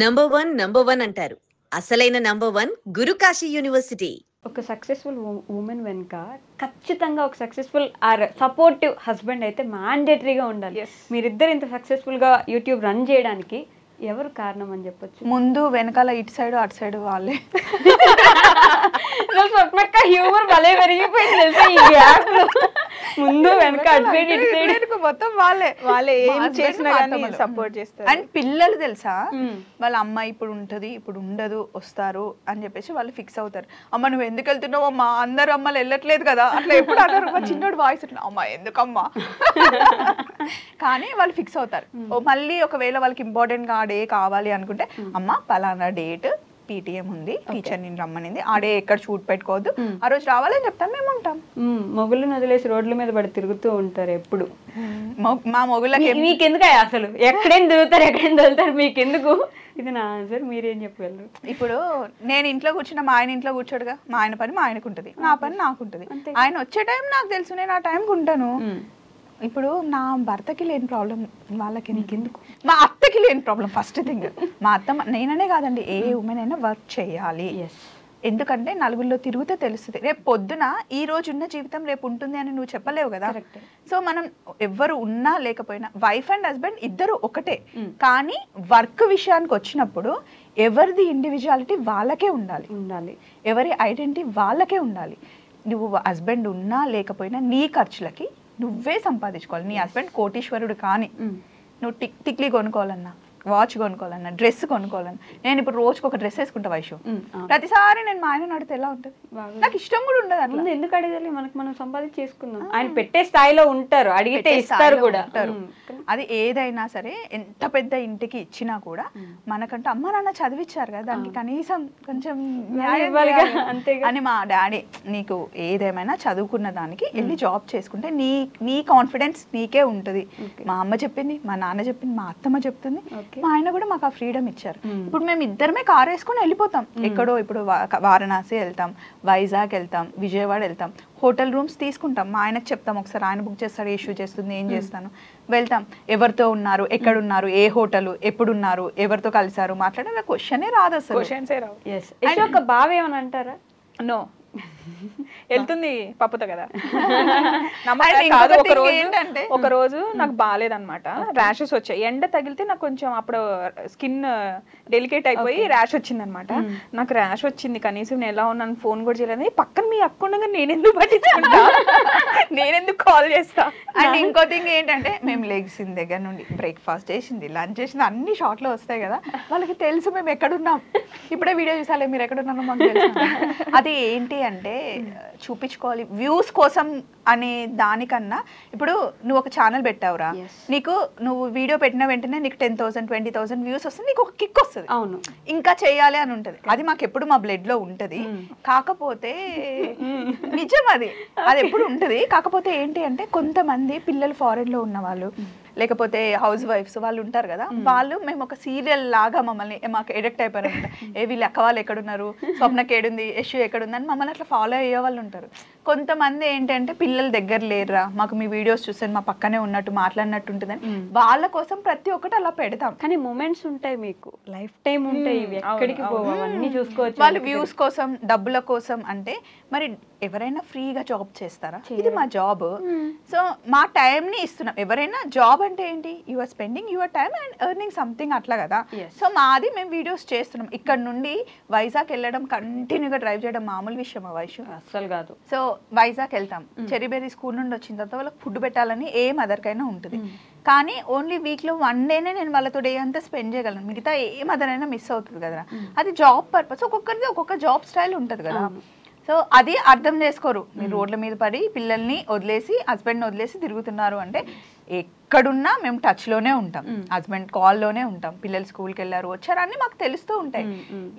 Number one అంటారు. అసలైన number one Guru Kashi university. ఒక సక్సెస్ఫుల్ ఉమెన్ వెనుక ఖచ్చితంగా ఒక సక్సెస్ఫుల్ ఆర్ సపోర్టివ్ హస్బెండ్ అయితే మ్యాండేటరీగా ఉండాలి. మీరిద్దరు ఇంత సక్సెస్ఫుల్గా యూట్యూబ్ రన్ చేయడానికి ఎవరు కారణం అని చెప్పొచ్చు? ముందు వెనకాల ఇటు సైడ్ అటు సైడ్ వాళ్ళే. స్వప్నక్క హ్యూమర్ భలే పెరిగిపోయింది తెలుసా ఈ గ్యాప్ లో. ముందు వెనక అటు సైడ్ ఇటు సైడ్ మొత్తం వాళ్ళే ఏం చేసినా కానీ సపోర్ట్ చేస్తారు. అండ్ పిల్లలు తెలుసా, వాళ్ళ అమ్మ ఇప్పుడు ఉంటది ఇప్పుడు ఉండదు వస్తారు అని చెప్పేసి వాళ్ళు ఫిక్స్ అవుతారు. అమ్మ నువ్వు ఎందుకు వెళ్తున్నావు అమ్మా, అందరు అమ్మలు వెళ్ళట్లేదు కదా అట్లా ఎప్పుడు అన్నారు. మా చిన్నోడు వాయిస్ అమ్మ ఎందుకమ్మా కానీ వాళ్ళు ఫిక్స్ అవుతారు. మళ్ళీ ఒకవేళ వాళ్ళకి ఇంపార్టెంట్ గా డే కావాలి అనుకుంటే అమ్మ పలానా డేట్ పీటీఎం ఉంది, టీచర్ నేను రమ్మనింది, ఆ డే ఎక్కడ షూట్ పెట్టుకోవద్దు, ఆ రోజు రావాలని చెప్తాను, మేము ఉంటాం. మొగుళ్ళని వదిలేసి రోడ్ల మీద పడి తిరుగుతూ ఉంటారు ఎప్పుడు. మా మొగుళ్ళకి మీకెందుకు అసలు ఎక్కడైనా తిరుగుతారు మీకెందుకు? ఇది నా ఆన్సర్, మీరేం చెప్పగలరు? ఇప్పుడు నేను ఇంట్లో కూర్చున్నా, మా ఆయన ఇంట్లో కూర్చోడుగా, మా ఆయన పని మా ఆయనకు ఉంటుంది, నా పని నాకు ఉంటుంది. ఆయన వచ్చే టైం నాకు తెలుసు, నేను ఆ టైంకి ఉంటాను. ఇప్పుడు నా భర్తకి లేని ప్రాబ్లం వాళ్ళకి నీకెందుకు? మా అత్తకి లేని ప్రాబ్లం ఫస్ట్ థింగ్. మా అత్త నేననే కాదండి, ఏ ఉమెన్ అయినా వర్క్ చేయాలి. ఎందుకంటే నలుగురిలో తిరిగితే తెలుస్తుంది. రేపు పొద్దున ఈ రోజు ఉన్న జీవితం రేపు ఉంటుంది అని నువ్వు చెప్పలేవు కదా. సో మనం ఎవ్వరు ఉన్నా లేకపోయినా వైఫ్ అండ్ హస్బెండ్ ఇద్దరు ఒకటే. కానీ వర్క్ విషయానికి వచ్చినప్పుడు ఎవరిది ఇండివిజువాలిటీ వాళ్ళకే ఉండాలి, ఎవరి ఐడెంటిటీ వాళ్ళకే ఉండాలి. నువ్వు హస్బెండ్ ఉన్నా లేకపోయినా నీ ఖర్చులకి నువ్వే సంపాదించుకోవాలి. నీ హస్బెండ్ కోటీశ్వరుడు కానీ నువ్వు టిక్లీ కొనుక్కోవాలన్నా, వాచ్ కొనుక్కోవాలన్నా, డ్రెస్ కొనుక్కోవాలన్నా, నేను ఇప్పుడు రోజుకి ఒక డ్రెస్ వేసుకుంటా వైషు, ప్రతిసారి నేను మా ఆయన అడిగితే ఎలా ఉంటుంది? నాకు ఇష్టం కూడా ఉండదు. అట్లా ఎందుకు అడగాలి? మనకు మనం సంపాదించి చేసుకుందాం. ఆయన పెట్టే స్థాయిలో ఉంటారు, అడిగితే ఇస్తారు కూడా. అది ఏదైనా సరే ఎంత పెద్ద ఇంటికి ఇచ్చినా కూడా మనకంటూ అమ్మ నాన్న చదివించారు కదా, దానికి కనీసం కొంచెం అని మా డాడీ నీకు ఏదేమైనా చదువుకున్న దానికి వెళ్ళి జాబ్ చేసుకుంటే నీ కాన్ఫిడెన్స్ నీకే ఉంటుంది. మా అమ్మ చెప్పింది, మా నాన్న చెప్పింది, మా అత్తమ్మ చెప్తుంది, మా ఆయన కూడా మాకు ఆ ఫ్రీడమ్ ఇచ్చారు. ఇప్పుడు మేము ఇద్దరమే కార్ వేసుకొని వెళ్ళిపోతాం ఎక్కడో. ఇప్పుడు వారణాసి వెళ్తాం, వైజాగ్ వెళ్తాం, విజయవాడ వెళ్తాం, హోటల్ రూమ్స్ తీసుకుంటాం. మా ఆయనకు చెప్తాం, ఒకసారి ఆయన బుక్ చేస్తాడు, ఇష్యూ చేస్తుంది, ఏం చేస్తాను, వెళ్తాం. ఎవరితో ఉన్నారు, ఎక్కడున్నారు, ఏ హోటల్, ఎప్పుడున్నారు, ఎవరితో కలిసారు, మాట్లాడారు, క్వశ్చనే రాదు అసలు. క్వశ్చన్సే రావు. ఒక బావ ఏమని అంటారా? నో వెళ్తుంది పప్పుతో కదా. ఒక రోజు నాకు బాగాలేదన్నమాట, ర్యాషెస్ వచ్చాయి. ఎండ తగిలితే నాకు కొంచెం అప్పుడు స్కిన్ డెలికేట్ అయిపోయి ర్యాష్ వచ్చింది అనమాట. నాకు ర్యాష్ వచ్చింది, కనీసం నేను ఎలా ఉన్నాను ఫోన్ కూడా చేయలేదు. పక్కన మీ అక్క ఉండగా నేనెందుకు పట్టించుకుంటా, నేనెందుకు కాల్ చేస్తా. అండ్ ఇంకో థింగ్ ఏంటంటే మేము లెగ్సిన దగ్గర నుండి బ్రేక్ఫాస్ట్ చేసింది, లంచ్ చేసింది, అన్ని షార్ట్లో వస్తాయి కదా, వాళ్ళకి తెలుసు మేము ఎక్కడున్నాం. ఇప్పుడే వీడియో చూసాలే మీరు ఎక్కడున్నారో మాకు తెలుసు. అది ఏంటి అంటే చూపించుకోవాలి వ్యూస్ కోసం అనే దానికన్నా, ఇప్పుడు నువ్వు ఒక ఛానల్ పెట్టావురా, నీకు నువ్వు వీడియో పెట్టిన వెంటనే నీకు 10,000 20,000 వ్యూస్ వస్తుంది, నీకు ఒక కిక్ వస్తుంది, అవును ఇంకా చేయాలి అని ఉంటుంది. అది మాకు ఎప్పుడు మా బ్లడ్ లో ఉంటది. కాకపోతే నిజం అది ఎప్పుడు ఉంటది. కాకపోతే ఏంటి అంటే కొంతమంది పిల్లలు ఫారెన్ లో ఉన్న వాళ్ళు, లేకపోతే హౌస్ వైఫ్స్ వాళ్ళు ఉంటారు కదా, వాళ్ళు మేము ఒక సీరియల్ లాగా మమ్మల్ని మాకు ఎడిక్ట్ అయిపోయారు అనమాట. వీళ్ళు అక్క వాళ్ళు ఎక్కడున్నారు, స్వప్నకి ఏడుంది, యశు ఎక్కడుంది అని మమ్మల్ని అట్లా ఫాలో అయ్యే వాళ్ళు ఉంటారు. కొంతమంది ఏంటంటే పిల్లల దగ్గర లేరురా, మాకు మీ వీడియోస్ చూసాను మా పక్కనే ఉన్నట్టు మాట్లాడినట్టు ఉంటుందని వాళ్ళ కోసం ప్రతి ఒక్కటి అలా పెడతాం. కానీ మూమెంట్స్ ఉంటాయి, మీకు లైఫ్ టైం ఉంటాయి, ఎక్కడికి పోవన్నీ చూసుకోవచ్చు. వాళ్ళు వ్యూస్ కోసం, డబ్బుల కోసం అంటే మరి ఎవరైనా ఫ్రీగా జాబ్ చేస్తారా? ఇది మా జాబ్. సో మా టైం ని ఇస్తున్నాం. ఎవరైనా జాబ్ అంటే ఏంటి, you are spending your time and earning something అట్లా కదా. సో మాది మేము వీడియోస్ చేస్తున్నాం. ఇక్కడ నుండి వైజాగ్ వెళ్ళడం, కంటిన్యూగా డ్రైవ్ చేయడం మామూలు విషయం వైషు అస్సలు కాదు. సో వైజాగ్ వెళ్తాం, చెరీబెర్రీ స్కూల్ నుండి వచ్చిన తర్వాత వాళ్ళకి ఫుడ్ పెట్టాలని ఏ మదర్కైనా ఉంటుంది. కానీ ఓన్లీ వీక్ లో 1 డేనే నేను వాళ్ళతో డే అంతా స్పెండ్ చేయగలను, మిగతా ఏ మదర్ అయినా మిస్ అవుతుంది కదా. అది జాబ్ పర్పస్, ఒక్కొక్కరిది ఒక్కొక్క జాబ్ స్టైల్ ఉంటుంది కదా. సో అది అర్థం చేసుకోరు. మీరు రోడ్ల మీద పడి పిల్లల్ని వదిలేసి, హస్బెండ్ని వదిలేసి తిరుగుతున్నారు అంటే ఎక్కడున్నా మేము టచ్లోనే ఉంటాం, హస్బెండ్ కాల్లోనే ఉంటాం, పిల్లలు స్కూల్కి వెళ్ళారు వచ్చారు అన్నీ మాకు తెలుస్తూ ఉంటాయి.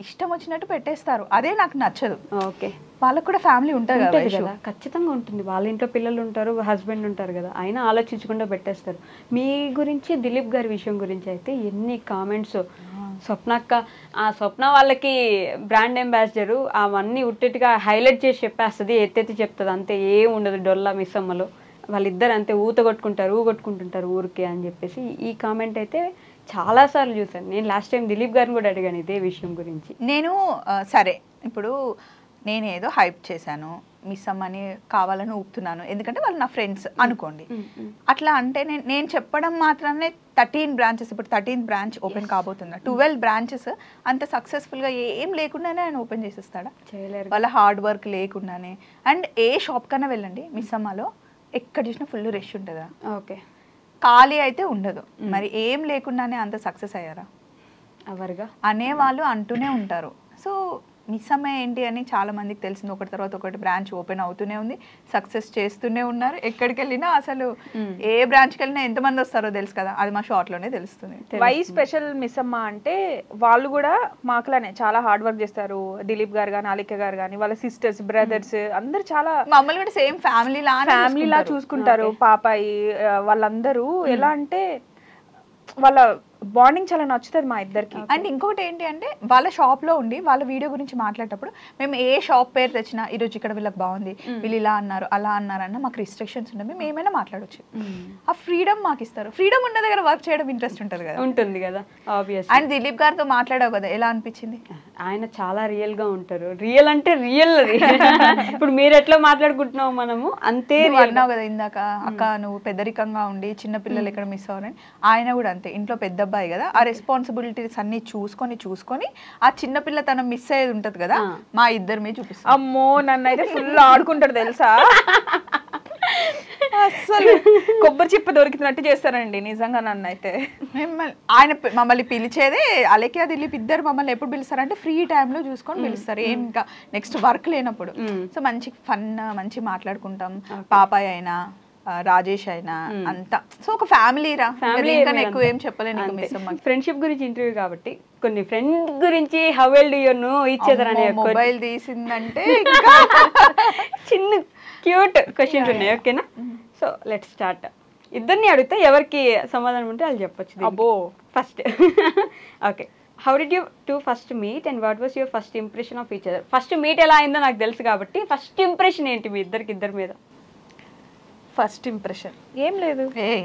ఇష్టం వచ్చినట్టు పెట్టేస్తారు, అదే నాకు నచ్చదు. ఓకే, వాళ్ళకు కూడా ఫ్యామిలీ ఉంటుంది కదా. ఖచ్చితంగా ఉంటుంది, వాళ్ళ ఇంట్లో పిల్లలు ఉంటారు, హస్బెండ్ ఉంటారు కదా, అయినా ఆలోచించకుండా పెట్టేస్తారు. మీ గురించి, దిలీప్ గారి విషయం గురించి అయితే ఎన్ని కామెంట్స్. స్వప్నక్క, ఆ స్వప్న వాళ్ళకి బ్రాండ్ అంబాసిడరు, అవన్నీ ఉట్టిగా హైలైట్ చేసి చెప్పేస్తుంది, ఎత్తెత్తి చెప్తుంది, అంతే ఏం ఉండదు డొల్లా మిస్సమ్మలో. వాళ్ళిద్దరు అంతే ఊతగొట్టుకుంటుంటారు ఊరికే అని చెప్పేసి ఈ కామెంట్ అయితే చాలా సార్లు చూసాను నేను. లాస్ట్ టైం దిలీప్ గారిని కూడా అడిగాను ఇదే విషయం గురించి. నేను సరే ఇప్పుడు నేను ఏదో హైప్ చేశాను, మిస్ అమ్మని కావాలని ఊపుతున్నాను ఎందుకంటే వాళ్ళు నా ఫ్రెండ్స్ అనుకోండి. అట్లా అంటే నేను చెప్పడం మాత్రమే 13 బ్రాంచెస్, ఇప్పుడు 13th బ్రాంచ్ ఓపెన్ కాబోతున్నా. 12 బ్రాంచెస్ అంత సక్సెస్ఫుల్గా ఏం లేకుండానే ఆయన ఓపెన్ చేసేస్తాడా? చేయలేరు. వాళ్ళ హార్డ్ వర్క్ లేకుండానే. అండ్ ఏ షాప్ కన్నా వెళ్ళండి మిస్ అమ్మలో, ఎక్కడ చూసినా ఫుల్ రష్ ఉంటుందా? ఓకే. ఖాళీ అయితే ఉండదు. మరి ఏం లేకుండానే అంత సక్సెస్ అయ్యారా? అవర్గా అనేవాళ్ళు అంటూనే ఉంటారు. సో మిస్ అమ్మ ఏంటి అని చాలా మందికి తెలిసింది. ఒకటి తర్వాత ఒకటి బ్రాంచ్ ఓపెన్ అవుతూనే ఉంది, సక్సెస్ చేస్తూనే ఉన్నారు. ఎక్కడికి వెళ్ళినా అసలు ఏ బ్రాంచ్కి వెళ్ళినా ఎంతమంది వస్తారో తెలుసు కదా, అది మా షార్ట్లోనే తెలుస్తుంది. వై స్పెషల్ మిస్ అమ్మ అంటే వాళ్ళు కూడా మాకులానే చాలా హార్డ్ వర్క్ చేస్తారు. దిలీప్ గారు కానీ అలిక గారు కానీ వాళ్ళ సిస్టర్స్ బ్రదర్స్ అందరు చాలా మమ్మల్ని కూడా సేమ్ ఫ్యామిలీ లా చూసుకుంటారు. పాపాయి వాళ్ళందరూ ఎలా అంటే వాళ్ళ బాండింగ్ చాలా నచ్చుతుంది మా ఇద్దరికి. అండ్ ఇంకోటి ఏంటి అంటే వాళ్ళ షాప్ లో ఉండి వాళ్ళ వీడియో గురించి మాట్లాడేటప్పుడు మేము ఏ షాప్ పేరు తెచ్చినా ఈరోజు ఇక్కడ వీళ్ళకి బాగుంది, వీళ్ళు ఇలా అన్నారు అలా అన్నారు అన్న మాకు రిస్ట్రిక్షన్స్ ఉన్నాయి, మేము ఏమైనా మాట్లాడొచ్చు. ఆ ఫ్రీడమ్ మాకు ఇస్తారు. ఫ్రీడమ్ ఉన్న దగ్గర వర్క్ చేయడం ఇంట్రెస్ట్ ఉంటుంది కదా. ఉంటుంది కదా ఆబ్వియస్. అండ్ దిలీప్ గారితో మాట్లాడావు కదా, ఎలా అనిపించింది? ఆయన చాలా రియల్ గా ఉంటారు. రియల్ అంటే రియల్ అది. ఇప్పుడు మీరు ఎట్లా మాట్లాడుకుంటున్నావు మనము అంతే అన్నావు కదా ఇందాక, అక్క నువ్వు పెద్దరికంగా ఉండి చిన్న పిల్లలు ఎక్కడ మిస్ అవ్వరని. ఆయన కూడా అంతే, ఇంట్లో పెద్ద అబ్బాయి కదా, ఆ రెస్పాన్సిబిలిటీస్ అన్ని చూసుకొని ఆ చిన్న పిల్ల తన మిస్ అయ్యేది ఉంటది కదా, మా ఇద్దరి మీద చూపిస్తాం. అమ్మో నన్ను అయితే ఫుల్ ఆడుకుంటాడు తెలుసా, అసలు కొబ్బరి చిప్ప దొరికినట్టు చేస్తారండి నిజంగా నన్ను అయితే. ఆయన మమ్మల్ని పిలిచేదే అలెకియా దిలీప్ ఇద్దరు మమ్మల్ని ఎప్పుడు పిలుస్తారంటే ఫ్రీ టైంలో చూసుకొని పిలుస్తారు, ఏం ఇంకా నెక్స్ట్ వర్క్ లేనప్పుడు. సో మంచి ఫన్ మంచి మాట్లాడుకుంటాం. పాపాయ్ అయినా రాజేష్ అయినా అంతా. సో ఒక ఫ్యామిలీ రా, ఇంకా ఎక్కువ ఏం చెప్పలేను. ఫ్రెండ్షిప్ గురించి ఇంటర్వ్యూ కాబట్టి కొన్ని ఫ్రెండ్ గురించి how well do you know each other అనే మొబైల్ తీసిందంటే చిన్న క్యూట్ క్వశ్చన్స్ ఉన్నాయి. ఓకేనా? So let's start. ఇద్దరిని అడిగితే ఎవరికి సమాధానం ఉంటే వాళ్ళు చెప్పొచ్చు. అబ్బో first okay, how did you two first meet and what was your first impression of each other? First meet ఎలా అయిందో నాకు తెలుసు కాబట్టి ఫస్ట్ ఇంప్రెషన్ ఏంటి మీ ఇద్దరి మీద? ఫస్ట్ ఇంప్రెషన్ ఏం లేదు.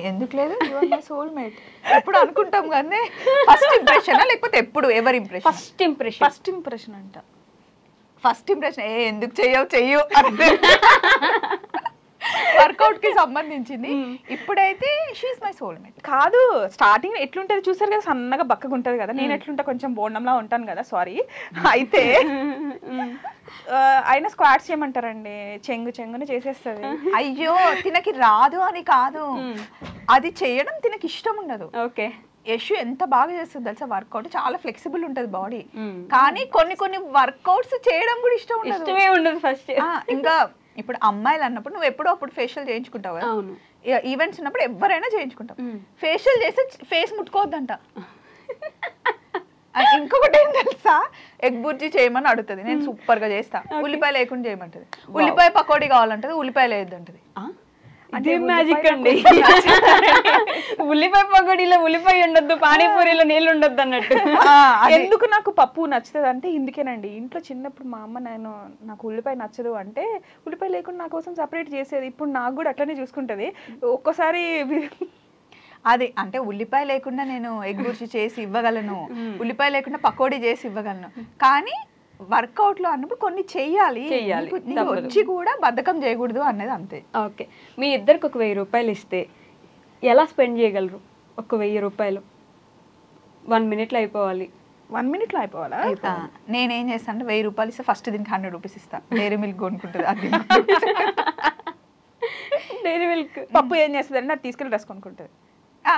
ఎందుకు లేదు, సోల్మేట్ ఎప్పుడు అనుకుంటాం కానీ ఫస్ట్ ఇంప్రెషన్ లేకపోతే ఎప్పుడు ఎవరి ఇంప్రెషన్? ఫస్ట్ ఇంప్రెషన్ అంట. ఫస్ట్ ఇంప్రెషన్ ఎందుకు చెయ్యవు వర్కౌట్ కి సంబంధించింది. ఇప్పుడైతే షీఈస్ మై సోల్మేట్. కాదు, స్టార్టింగ్ ఎట్లుంటది చూసారు కదా, సన్నగా బక్కగా ఉంటది కదా, నేను ఎట్లుంటా కొంచెం బోండంలా ఉంటాను కదా, సారీ. అయితే ఆయన స్క్వాట్స్ చేయమంటారండి, చెంగుని చేసేస్తుంది. అయ్యో తినకి రాదు అని కాదు, అది చేయడం తినకి ఇష్టం ఉండదు. ఓకే, యశు ఎంత బాగా చేస్తుంది తెలుసా వర్కౌట్, చాలా ఫ్లెక్సిబుల్ ఉంటది బాడీ. కానీ కొన్ని వర్కౌట్స్ చేయడం కూడా ఇష్టమే ఉండదు ఫస్ట్. ఇంకా ఇప్పుడు అమ్మాయిలు అన్నప్పుడు నువ్వు ఎప్పుడో అప్పుడు ఫేషియల్ చేయించుకుంటావు కదా, ఈవెంట్స్ ఉన్నప్పుడు ఎవరైనా చేయించుకుంటావు. ఫేషియల్ చేసి ఫేస్ ముట్టుకోవద్దంట. ఇంకొకటి ఏం తెలుసా, ఎగ్ బుర్జీ చేయమని అడుగుతుంది, నేను సూపర్ గా చేస్తా. ఉల్లిపాయ లేకుండా చేయమంటది. ఉల్లిపాయ పకోడీ కావాలంటది, ఉల్లిపాయ లేదంటది. అదే మ్యాజిక్ అండి. ఉల్లిపాయ పకోడీలో ఉల్లిపాయ ఉండొద్దు, పానీపూరిలో నీళ్ళు ఉండొద్దు అన్నట్టు. ఎందుకు నాకు పప్పు నచ్చుతుంది అంటే ఇందుకేనండి. ఇంట్లో చిన్నప్పుడు మా అమ్మ నాకు ఉల్లిపాయ నచ్చదు అంటే ఉల్లిపాయ లేకుండా నా కోసం సపరేట్ చేసేది. ఇప్పుడు నాకు కూడా అట్లనే చూసుకుంటది. ఒక్కోసారి అది అంటే ఉల్లిపాయ లేకుండా నేను ఎగ్ బుర్జీ చేసి ఇవ్వగలను, ఉల్లిపాయ లేకుండా పకోడీ చేసి ఇవ్వగలను. కానీ వర్కౌట్ లో అన్నప్పుడు కొన్ని చెయ్యాలి, వచ్చి కూడా బద్ధకం చేయకూడదు అనేది అంతే. ఓకే, మీ ఇద్దరికి ఒక 1000 రూపాయలు ఇస్తే ఎలా స్పెండ్ చేయగలరు? ఒక 1000 రూపాయలు 1 minute లో అయిపోవాలి. 1 minute లో అయిపోవాలా? నేనేం చేస్తాను అంటే 1000 రూపాయలు ఇస్తే ఫస్ట్ దీనికి 100 రూపీస్ ఇస్తా, డైరీ మిల్క్ కొనుక్కుంటుంది. అది డైరీ మిల్క్. పప్పు ఏం చేస్తుంది అంటే అది తీసుకెళ్ళి డ్రెస్ కొనుక్కుంటుంది.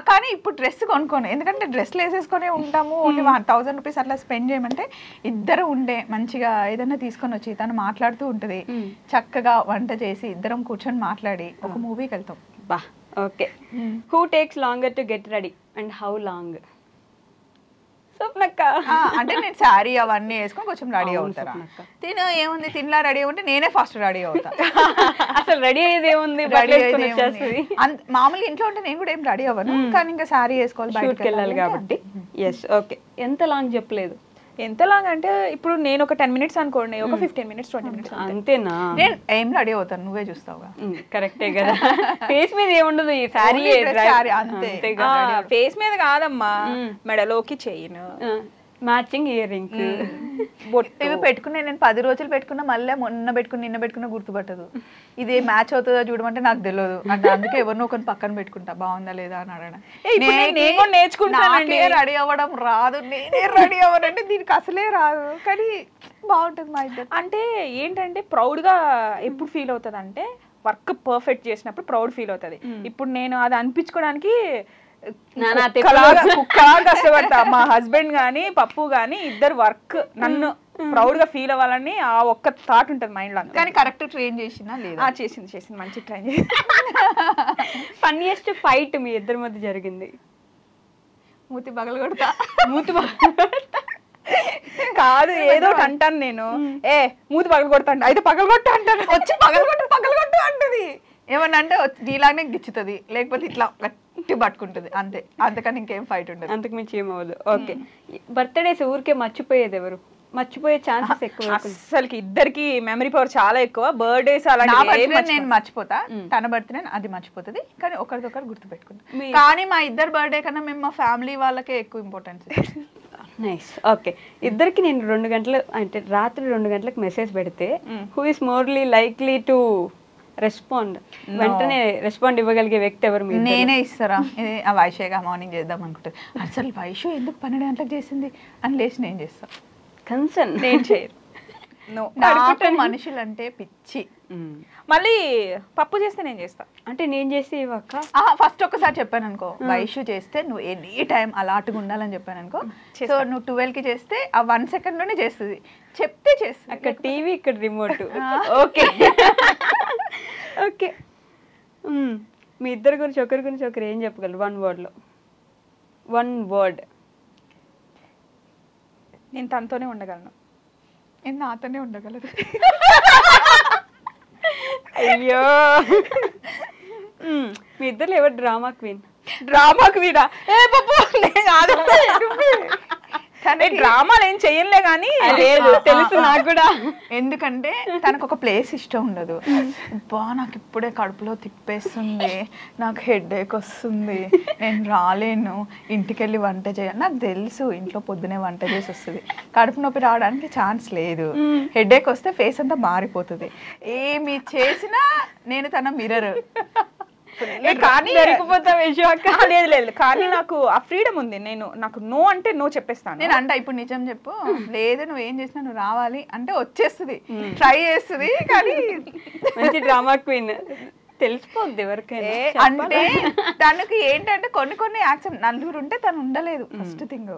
కానీ ఇప్పుడు డ్రెస్ కొనుక్కోను, ఎందుకంటే డ్రెస్లు వేసేసుకొని ఉంటాము. ఓన్లీ 1000 రూపీస్ అట్లా స్పెండ్ చేయమంటే ఇద్దరు ఉండే మంచిగా ఏదైనా తీసుకొని వచ్చి తను మాట్లాడుతూ ఉంటుంది, చక్కగా వంట చేసి ఇద్దరం కూర్చొని మాట్లాడి ఒక మూవీకి వెళ్తాం. బా okay. Who takes longer to get ready and how long? స్వప్నక్క. అంటే నేను శారీ అవన్నీ వేసుకొని కొంచెం రెడీ అవుతారా? తిను ఏముంది, తినలా రెడీ అవ్వంటే నేనే ఫస్ట్ రెడీ అవుతా. అసలు రెడీ అయ్యేది ఏముంది, మామూలుగా ఇంట్లో ఉంటే నేను కూడా ఏం రెడీ అవ్వను, కానీ ఇంకా శారీ వేసుకోవాలి, బయటకు వెళ్ళాలి కాబట్టి. Yes okay. ఎంత లాంగ్ చెప్పలేదు? ఎంతలాగా అంటే ఇప్పుడు నేను ఒక 10 minutes అనుకోండి, ఒక 15 minutes 20 minutes అంతేనా? నేను ఏం రెడీ అవుతాను, నువ్వే చూస్తావుగా. కరెక్టే కదా. ఫేస్ మీద ఏముండదు, ఈ శారీ అంతే. ఫేస్ మీద కాదమ్మా, మెడలోకి చైన్, మ్యాచింగ్ ఇయర్ రింగ్స్, ఇవి పెట్టుకునే నేను 10 రోజులు పెట్టుకున్నా, మళ్ళీ నిన్న పెట్టుకున్నా గుర్తుపట్టదు. ఇది మ్యాచ్ అవుతుందా చూడమంటే నాకు తెలియదు అంటే, అందుకే ఎవరినో ఒకరిని పక్కన పెట్టుకుంటా బాగుందా లేదా అని అడగడం. నేర్చుకుంటానండి, రెడీ అవ్వడం రాదు, నేనే రెడీ అవ్వనంటే దీనికి అసలే రాదు, కానీ బాగుంటుంది మా ఇద్దరు. అంటే ఏంటంటే ప్రౌడ్ గా ఎప్పుడు ఫీల్ అవుతుంది అంటే వర్క్ పర్ఫెక్ట్ చేసినప్పుడు ప్రౌడ్ ఫీల్ అవుతుంది. ఇప్పుడు నేను అది అనిపించుకోవడానికి కష్టపడతా. మా హస్బెండ్ గానీ పప్పు గానీ ఇద్దరు వర్క్ నన్ను ప్రౌడ్ గా ఫీల్ అవ్వాలని ఆ ఒక్క థాట్ ఉంటుంది మైండ్ లో. కానీ కరెక్ట్ ట్రైన్ చేసినా లేదా? చేసింది మంచి ట్రైన్ చేసి. ఫన్నీయెస్ట్ ఫైట్ మీ ఇద్దరి మధ్య జరిగింది? మూతి పగలు కొడతా. మూతి కాదు, ఏదో అంటాను నేను, మూతి పగలు కొడతాను, అయితే పగలు కొట్ట అంటాను, వచ్చి పగలు కొట్టు అంటది. ఏమన్నా అంటే నీలాగానే గిచ్చుతుంది, లేకపోతే ఇట్లా గట్టి పట్టుకుంటుంది, అంతే. అంతకని ఇంకేం ఫైట్ ఉండదు, అంతకు మించి ఏమవ్వదు. ఓకే, బర్త్డేస్ ఊరికే మర్చిపోయేది ఎవరు? మర్చిపోయే ఛాన్సెస్ ఎక్కువ. అసలుకి ఇద్దరికి మెమరీ పవర్ చాలా ఎక్కువ. బర్త్డేస్ అలా నేను మర్చిపోతా, తన బర్త్డే అది మర్చిపోతుంది, కానీ ఒకరిదొకరు గుర్తు పెట్టుకుంటాం. కానీ మా ఇద్దరు బర్త్డే కన్నా మేము మా ఫ్యామిలీ వాళ్ళకే ఎక్కువ ఇంపార్టెన్స్. నైస్. ఓకే, ఇద్దరికి నేను 2 గంటలు అంటే రాత్రి 2 గంటలకు మెసేజ్ పెడితే who is morely likely to respond, వెంటనే రెస్పాండ్ ఇవ్వగలిగే వ్యక్తి ఎవరు? నేనే ఇస్తారా? ఇది ఆ వైషేగా మార్నింగ్ చేద్దాం అనుకుంటుంది, అసలు వైషు ఎందుకు 12 గంటలకు చేసింది అని లేచి నేను చేస్తాను. కన్సర్న్ నేను చేయరు. మనుషులంటే పిచ్చి. మళ్ళీ పప్పు చేస్తే నేను చేస్తా అంటే నేను చేసి ఇవ్వక ఫస్ట్ ఒక్కసారి చెప్పాను అనుకో, వైషు చేస్తే నువ్వు ఎనీ టైం అలాటుగా ఉండాలని చెప్పాను అనుకో, సో నువ్వు 12కి చేస్తే ఆ 1 second లోనే చేస్తుంది, చెప్తే చేస్తుంది. అక్కడ టీవీ, ఇక్కడ రిమోట్. ఓకే ఓకే, మీ ఇద్దరి గురించి ఒకరి గురించి ఒకరు ఏం చెప్పగలరు? 1 word లో 1 word. నేను తనతోనే ఉండగలను. నేను నాతోనే ఉండగలదు. అయ్యో, మీ ఇద్దరు ఎవరు డ్రామా క్వీన్? Drama Kwena? కానీ డ్రామాలు ఏం చెయ్యలే కానీ తెలుసు నాకు కూడా. ఎందుకంటే తనకు ఒక ప్లేస్ ఇష్టం ఉండదు. నాకు ఇప్పుడే కడుపులో తిప్పేస్తుంది, నాకు హెడేక్ వస్తుంది, నేను రాలేను, ఇంటికి వెళ్ళి వంట చేయాలి. నాకు తెలుసు ఇంట్లో పొద్దునే వంట చేసి వస్తుంది, కడుపు నొప్పి రావడానికి ఛాన్స్ లేదు. హెడేక్ వస్తే ఫేస్ అంతా మారిపోతుంది. ఏమి చేసినా నేను తన మిర్రర్. కానీ లేదు, కానీ నాకు ఆ ఫ్రీడమ్ ఉంది. నాకు నో అంటే నో చెప్పేస్తాను. నేను అంటే ఇప్పుడు నిజం చెప్పు, లేదు నువ్వు ఏం చేసినా నువ్వు రావాలి అంటే వచ్చేస్తుంది, ట్రై చేస్తుంది. కానీ మంచి డ్రామా క్వీన్, తెలిసిపోద్ది ఎవరికైనా. అంటే తనకి ఏంటంటే కొన్ని యాక్సెప్ట్, నలుగురు ఉంటే తను ఉండలేదు ఫస్ట్ థింగ్.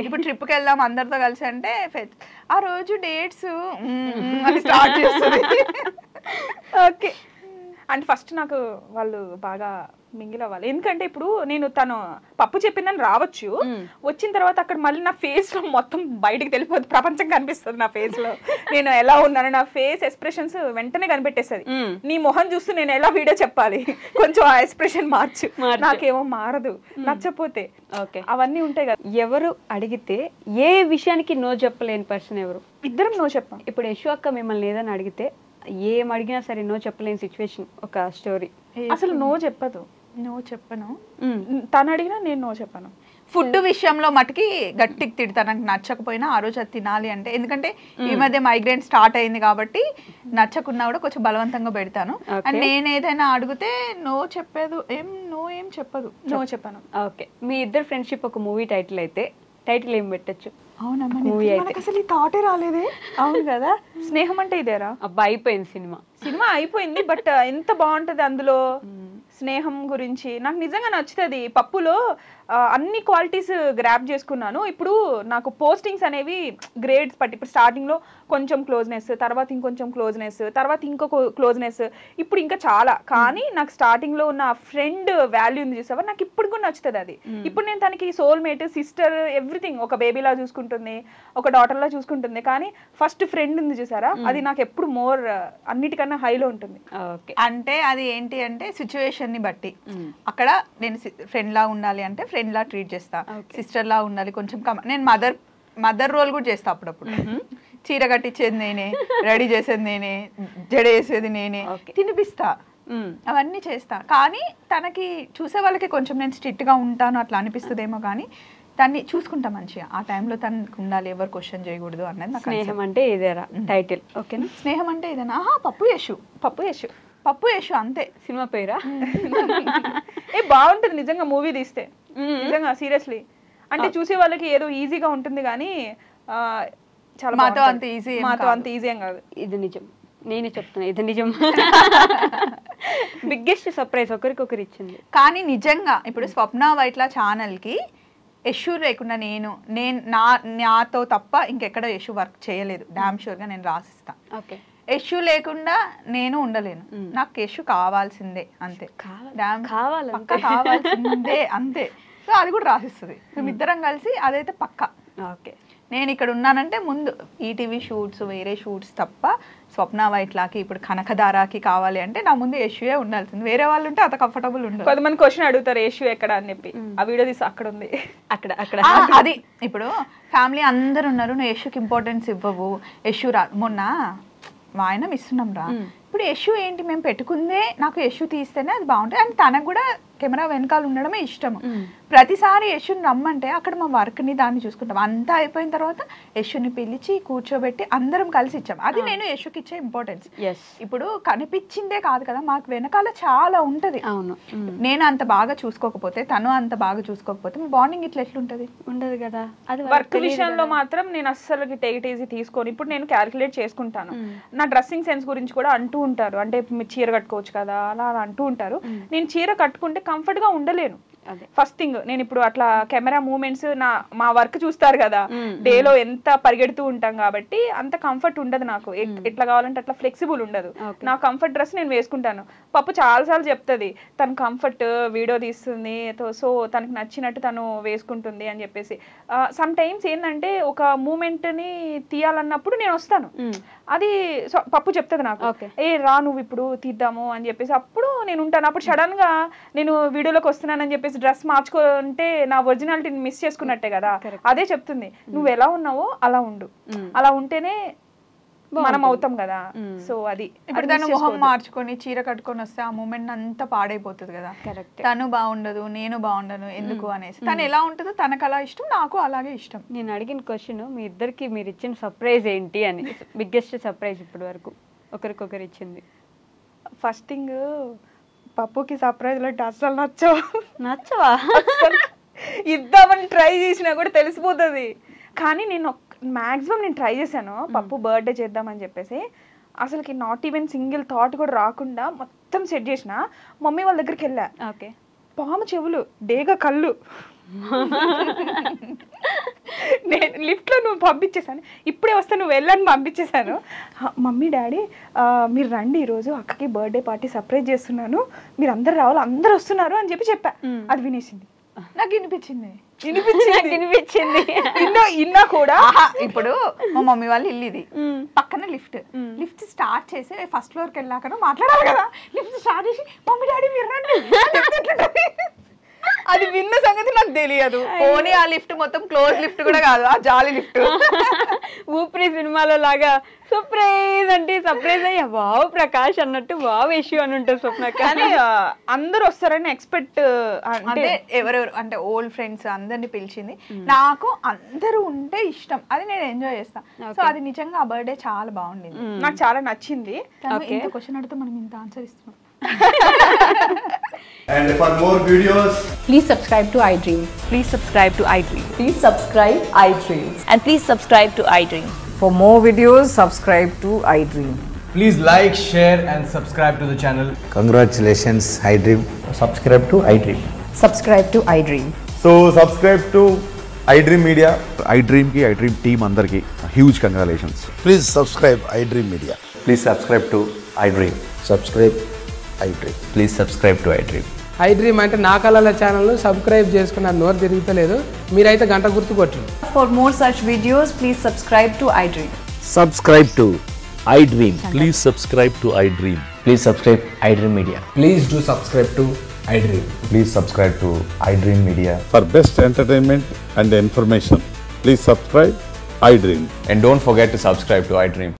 ఇప్పుడు ట్రిప్కి వెళ్దాం అందరితో కలిసి అంటే ఆ రోజు డేట్స్ అని స్టార్ట్ చేస్తుంది. ఓకే, అంటే ఫస్ట్ నాకు వాళ్ళు బాగా మింగిల్ అవ్వాలి. ఎందుకంటే ఇప్పుడు నేను తను పప్పు చెప్పిందని రావచ్చు, వచ్చిన తర్వాత అక్కడ మళ్ళీ నా ఫేస్ లో మొత్తం బయటికి తెలిపోద్ది, ప్రపంచం కనిపిస్తుంది నా ఫేస్ లో, నేను ఎలా ఉన్నాను, నా ఫేస్ ఎక్స్ప్రెషన్స్ వెంటనే కనిపెట్టేస్తుంది. నీ మొహం చూస్తూ నేను ఎలా వీడియో చెప్పాలి, కొంచెం ఆ ఎక్స్ప్రెషన్ మార్చు, నాకేమో మారదు నచ్చపోతే. ఓకే, అవన్నీ ఉంటాయి కదా. ఎవరు అడిగితే ఏ విషయానికి నో చెప్పలేని పర్సన్ ఎవరు? ఇద్దరం నో చెప్పాం. ఇప్పుడు యశు అక్క మిమ్మల్ని ఏదని అడిగితే ఏం అడిగినా సరే నో చెప్పలేని సిచ్యువేషన్, ఒక స్టోరీ. అసలు నో చెప్పదు. నో చెప్పను, తను అడిగినా నేను నో చెప్పను. ఫుడ్ విషయంలో మటుకి గట్టికి తిడతాను, నాకు నచ్చకపోయినా ఆ రోజు అది తినాలి అంటే. ఎందుకంటే ఈ మధ్య మైగ్రేన్ స్టార్ట్ అయింది కాబట్టి నచ్చకున్నా కూడా కొంచెం బలవంతంగా పెడతాను. అండ్ నేను ఏదైనా అడిగితే నో చెప్పేది ఏం చెప్పదు, నో చెప్పను. ఓకే, మీ ఇద్దరు ఫ్రెండ్షిప్ ఒక మూవీ టైటిల్ అయితే టైటిల్ ఏం పెట్టచ్చు? అవునమ్మా, అసలు ఈ థాటే రాలేదే. అవును కదా, స్నేహం అంటే ఇదేరా. అబ్బా అయిపోయింది సినిమా అయిపోయింది, బట్ ఎంత బాగుంటది అందులో. స్నేహం గురించి నాకు నిజంగా నచ్చుతుంది. పప్పులో అన్ని క్వాలిటీస్ గ్రాప్ చేసుకున్నాను. ఇప్పుడు నాకు పోస్టింగ్స్ అనేవి గ్రేడ్స్ బట్టి, ఇప్పుడు స్టార్టింగ్లో కొంచెం క్లోజ్నెస్, తర్వాత ఇంకొంచెం క్లోజ్నెస్, తర్వాత ఇంకొక క్లోజ్నెస్, ఇప్పుడు ఇంకా చాలా. కానీ నాకు స్టార్టింగ్లో ఉన్న ఫ్రెండ్ వాల్యూ ఉంది చూసావా, నాకు ఇప్పుడు కూడా నచ్చుతుంది అది. ఇప్పుడు నేను తనకి సోల్మేట్, సిస్టర్, ఎవ్రీథింగ్, ఒక బేబీలా చూసుకుంటుంది, ఒక డాటర్లా చూసుకుంటుంది. కానీ ఫస్ట్ ఫ్రెండ్ ఉంది చూసారా, అది నాకు ఎప్పుడు మోర్ అన్నిటికన్నా హైలో ఉంటుంది. అంటే అది ఏంటి అంటే సిచ్యువేషన్ ని బట్టి, అక్కడ నేను ఫ్రెండ్ లా ఉండాలి అంటే ఫ్రెండ్ లా ట్రీట్ చేస్తా, సిస్టర్ లా ఉండాలి కొంచెం. నేను మదర్ మదర్ రోల్ కూడా చేస్తా అప్పుడప్పుడు. చీర కట్టించేది నేనే, రెడీ చేసేది నేనే, జడ వేసేది నేనే, తినిపిస్తా, అవన్నీ చేస్తా. కానీ తనకి చూసే వాళ్ళకి కొంచెం నేను స్ట్రిక్ట్గా ఉంటాను అట్లా అనిపిస్తుందేమో, కానీ దాన్ని చూసుకుంటా మంచిగా. ఆ టైంలో తనకు ఉండాలి, ఎవరు క్వశ్చన్ చేయకూడదు అన్నది నాకు. స్నేహం అంటే ఇదేరా టైటిల్, ఓకేనా? స్నేహం అంటే ఇదేనా? పప్పు యశు అంతే సినిమా పేరా? బాగుంటుంది నిజంగా మూవీ తీస్తే, నిజంగా సీరియస్లీ. అంటే చూసే వాళ్ళకి ఏదో ఈజీగా ఉంటుంది కానీ చాలా మాతో అంత ఈజీ ఏం కాదు. ఇది నిజం, నేనే చెప్తున్నా, ఇది నిజం. బిగ్గెస్ట్ సర్ప్రైజ్ ఒకరికొకరు ఇచ్చింది. కానీ నిజంగా ఇప్పుడు స్వప్న వైట్ల ఛానల్కి యశు లేకుండా నాతో తప్ప ఇంకెక్కడ యశు వర్క్ చేయలేదు. డామ్ షూర్గా నేను రాసిస్తా. ఓకే, యశు లేకుండా నేను ఉండలేను. నాకు యశు కావాల్సిందే అంతే, కావాల్సిందే అంతే. సో అది కూడా రాసిస్తుంది. మేమిద్దరం కలిసి అదైతే పక్కా. ఓకే, నేను ఇక్కడ ఉన్నానంటే ముందు ఈటీవీ షూట్స్, వేరే షూట్స్ తప్ప స్వప్న వైట్లాకి ఇప్పుడు కనకదారాకి కావాలి అంటే నా ముందు యశుయే ఉండాల్సింది. వేరే వాళ్ళు ఉంటే అంత కంఫర్టబుల్ ఉండదు. కొంతమంది క్వశ్చన్ అడుగుతారు యశు ఎక్కడ అని చెప్పి, ఆ వీడియో తీసి అక్కడ ఉంది, అక్కడ అది. ఇప్పుడు ఫ్యామిలీ అందరు ఉన్నారు, నువ్వు యశుకి ఇంపార్టెన్స్ ఇవ్వవు, యశు మొన్న వాయనం ఇస్తున్నాం రా. ఇప్పుడు యశు ఏంటి, మేము పెట్టుకుందే నాకు యశు తీస్తేనే అది బాగుంటుంది. అండ్ తనకు కూడా కెమెరా వెనకాల ఉండడమే ఇష్టము. ప్రతిసారి యశుని రమ్మంటే అక్కడ మా వర్క్ని దాన్ని చూసుకుంటాం. అంతా అయిపోయిన తర్వాత యశుని పిలిచి కూర్చోబెట్టి అందరం కలిసి ఇచ్చాం. అది నేను యశుకి ఇచ్చే ఇంపార్టెన్స్. ఇప్పుడు కనిపించిందే కాదు కదా, మాకు వెనకాల చాలా ఉంటది. అవును, నేను అంత బాగా చూసుకోకపోతే, తను అంత బాగా చూసుకోకపోతే మీ బాండింగ్ ఇట్లా ఎట్లుంటది? ఉండదు కదా. అది వర్క్ విషయంలో మాత్రం నేను అస్సలు టేక్ ఇట్ ఈజీ తీసుకొని ఇప్పుడు నేను క్యాలిక్యులేట్ చేసుకుంటాను. నా డ్రెస్సింగ్ సెన్స్ గురించి కూడా అంటూ ఉంటారు, అంటే మీరు చీర కట్టుకోవచ్చు కదా అలా అంటూ ఉంటారు. నేను చీర కట్టుకుంటే కంఫర్ట్ గా ఉండలేను. ఫస్ట్ థింగ్, నేను ఇప్పుడు అట్లా కెమెరా మూమెంట్స్ మా వర్క్ చూస్తారు కదా, డేలో ఎంత పరిగెడుతూ ఉంటాం కాబట్టి అంత కంఫర్ట్ ఉండదు నాకు. ఎట్లా కావాలంటే అట్లా ఫ్లెక్సిబుల్ ఉండదు. నా కంఫర్ట్ డ్రెస్ నేను వేసుకుంటాను. పప్పు చాలాసార్లు చెప్తుంది తను కంఫర్ట్ వీడియో తీస్తుంది, సో తనకు నచ్చినట్టు తను వేసుకుంటుంది అని చెప్పేసి. సమ్ టైమ్స్ ఏంటంటే ఒక మూమెంట్ ని తీయాలన్నప్పుడు నేను వస్తాను, అది పప్పు చెప్తుంది నాకు, రా నువ్వు ఇప్పుడు తీద్దాము అని చెప్పేసి. అప్పుడు నేను ఉంటాను. అప్పుడు సడన్ గా నేను వీడియోలోకి వస్తున్నానని చెప్పేసి డ్రెస్ మార్చుకుంటే నా ఒరిజినాలిటీని మిస్ చేసుకున్నట్టే కదా. అదే చెప్తుంది, నువ్వు ఎలా ఉన్నావో అలా ఉండు, అలా ఉంటేనే మనం అవుతాం కదా. సో అది ఇప్పుడు తను మొహం మార్చుకొని చీర కట్టుకొని వస్తే ఆ మూమెంట్ అంతా పాడైపోతుంది కదా. తను బాగుండదు, నేను బాగుండను ఎందుకు అనేసి. తను ఎలా ఉంటుందో తనకు అలా ఇష్టం, నాకు అలాగే ఇష్టం. నేను అడిగిన క్వశ్చన్, మీ ఇద్దరికి మీరు ఇచ్చిన సర్ప్రైజ్ ఏంటి అని. బిగ్గెస్ట్ సర్ప్రైజ్ ఇప్పటి వరకు ఒకరికొకరు ఇచ్చింది. ఫస్ట్ థింగ్, పప్పుకి సర్ప్రైజ్ లో అసలు నచ్చవా? ఇద్దామని ట్రై చేసినా కూడా తెలిసిపోతుంది. కానీ నేను మాక్సిమం నేను ట్రై చేశాను పప్పు బర్త్డే చేద్దామని చెప్పేసి. అసలుకి నాట్ ఈవెన్ సింగిల్ థాట్ కూడా రాకుండా మొత్తం సెట్ చేసిన. మమ్మీ వాళ్ళ దగ్గరికి వెళ్ళా, ఓకే, పాము చెవులు, డేగా కళ్ళు, నేను లిఫ్ట్ లో నువ్వు పంపించేసాను, ఇప్పుడే వస్తా నువ్వు వెళ్ళని పంపించేశాను. మమ్మీ డాడీ మీరు రండి, ఈరోజు అక్కకి బర్త్డే పార్టీ సర్ప్రైజ్ చేస్తున్నాను, మీరు అందరు రావాలి, అందరు వస్తున్నారు అని చెప్పా. అది వినేసింది, నాకు వినిపించింది ఇన్నా కూడా. ఇప్పుడు మా మమ్మీ వాళ్ళు ఇల్లు ఇది, పక్కన లిఫ్ట్ స్టార్ట్ చేసి ఫస్ట్ ఫ్లోర్ కి వెళ్ళాక మాట్లాడాలి కదా. లిఫ్ట్ స్టార్ట్ చేసి మమ్మీ డాడీ మీరు రండి, అది విన్న సంగతి నాకు తెలియదు. పోనీ ఆ లిఫ్ట్ మొత్తం క్లోజ్ లిఫ్ట్ కూడా కాదు, ఆ జాలి లిఫ్ట్. ఊపిరి సినిమాలో లాగా సర్ప్రైజ్ అంటే సర్ప్రైజ్ అయ్యా వావ్ ప్రకాష్ అన్నట్టు వావ్ యశు అని ఉంటుంది స్వప్న. కానీ అందరు వస్తారని ఎక్స్పెక్ట్, అంటే ఎవరెవరు అంటే ఓల్డ్ ఫ్రెండ్స్ అందరిని పిలిచింది. నాకు అందరూ ఉంటే ఇష్టం, అది నేను ఎంజాయ్ చేస్తాను. సో అది నిజంగా ఆ బర్త్డే చాలా బాగుండింది, నాకు చాలా నచ్చింది. ఇంత క్వశ్చన్ అడిగితే మనం ఇంత ఆన్సర్ ఇస్తున్నాం. And for more videos, please subscribe to iDream. Please subscribe to iDream. Please subscribe iDream. And please subscribe to iDream. For more videos, subscribe to iDream. please like, share and subscribe to the channel. Congratulations, iDream. Subscribe to iDream. Subscribe to iDream. So subscribe to iDream Media. iDream ki iDream team andarki huge congratulations. Please subscribe iDream Media. Please subscribe to iDream. Subscribe iDream. Please subscribe to iDream. iDream అంటే నా కళల channel subscribe చేసుకున్న నోరు తిరుగుతలేదు, మీరైతే గంట గుర్తు కొట్టండి. For more such videos, please subscribe to iDream. Subscribe to iDream. Please subscribe to iDream. Please subscribe iDream Media. Please do subscribe to iDream. Please subscribe to iDream Media. For best entertainment and information, please subscribe iDream. And don't forget to subscribe to iDream.